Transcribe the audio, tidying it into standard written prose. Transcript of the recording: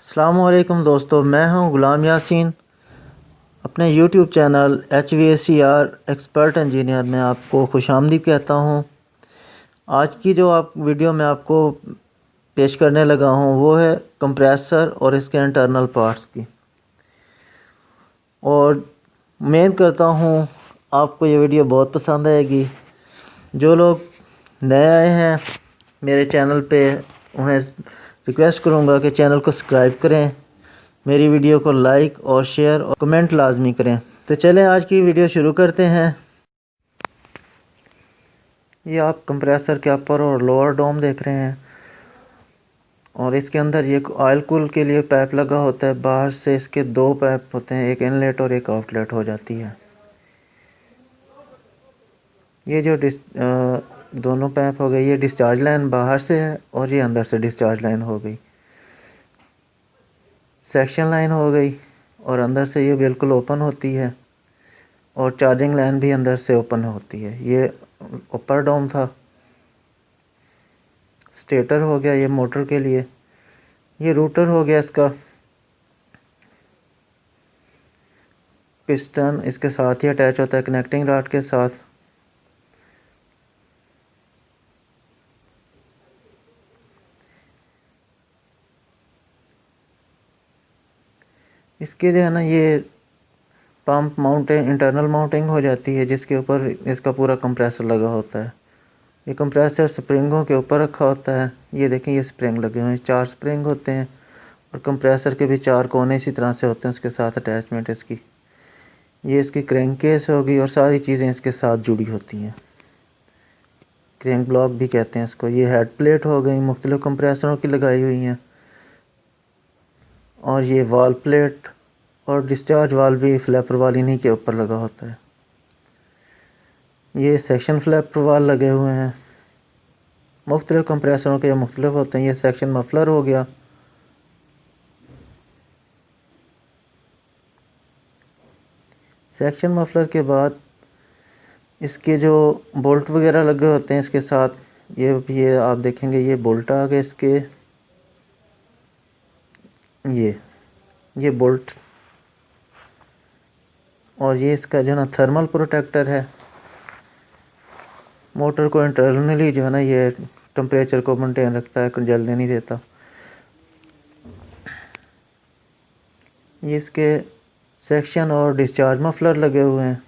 अस्सलामुअलैकुम दोस्तों, मैं हूं गुलाम यासीन। अपने YouTube channel HVACR expert engineer में आपको खुशामदीद कहता हूं। आज की जो आप वीडियो में आपको पेश करने लगा हूं वो है कंप्रेसर और इसके इंटरनल पार्ट्स की। और उम्मीद करता हूं आपको ये वीडियो बहुत पसंद आएगी। जो लोग नए आए हैं मेरे चैनल पे, उन्हें रिक्वेस्ट करूंगा कि चैनल को सब्सक्राइब करें, मेरी वीडियो को लाइक और शेयर और कमेंट लाजमी करें। तो चलें आज की वीडियो शुरू करते हैं। ये आप कंप्रेसर के अपर और लोअर डोम देख रहे हैं और इसके अंदर ये ऑयल कूल के लिए पाइप लगा होता है। बाहर से इसके दो पाइप होते हैं, एक इनलेट और एक आउटलेट हो जाती है। ये जो दोनों पाइप हो गए, ये डिस्चार्ज लाइन बाहर से है और ये अंदर से डिस्चार्ज लाइन हो गई। सेक्शन लाइन हो गई और अंदर से ये बिल्कुल ओपन होती है और चार्जिंग लाइन भी अंदर से ओपन होती है। ये अपर डोम था। स्टेटर हो गया ये मोटर के लिए। ये रूटर हो गया इसका। पिस्टन इसके साथ ही अटैच होता है कनेक्टिंग रॉड के साथ। इसके जो है ना, ये पंप माउंटिंग, इंटरनल माउंटिंग हो जाती है जिसके ऊपर इसका पूरा कंप्रेसर लगा होता है। ये कंप्रेसर स्प्रिंगों के ऊपर रखा होता है। ये देखें, ये स्प्रिंग लगे हुए हैं, 4 स्प्रिंग होते हैं और कंप्रेसर के भी 4 कोने इसी तरह से होते हैं उसके साथ अटैचमेंट इसकी। ये इसकी क्रैंक केस होगी और सारी चीज़ें इसके साथ जुड़ी होती हैं। क्रैंक ब्लॉक भी कहते हैं इसको। ये हेड प्लेट हो गई, मुख्तलिफ कंप्रेसरों की लगाई हुई हैं। और ये वाल प्लेट और डिस्चार्ज वाल भी फ्लैपर वाल इन्हीं के ऊपर लगा होता है। ये सेक्शन फ्लैपर वाल लगे हुए हैं। मुख्तलिफ कंप्रेसरों के मुख्तलिफ होते हैं। ये सेक्शन मफलर हो गया। सेक्शन मफलर के बाद इसके जो बोल्ट वगैरह लगे होते हैं इसके साथ, ये आप देखेंगे, ये बोल्ट आ गए इसके। ये बोल्ट और ये इसका जो है ना थर्मल प्रोटेक्टर है। मोटर को इंटरनली जो है ना ये टेम्परेचर को मेंटेन रखता है, जलने नहीं देता। ये इसके सेक्शन और डिस्चार्ज मफलर लगे हुए हैं।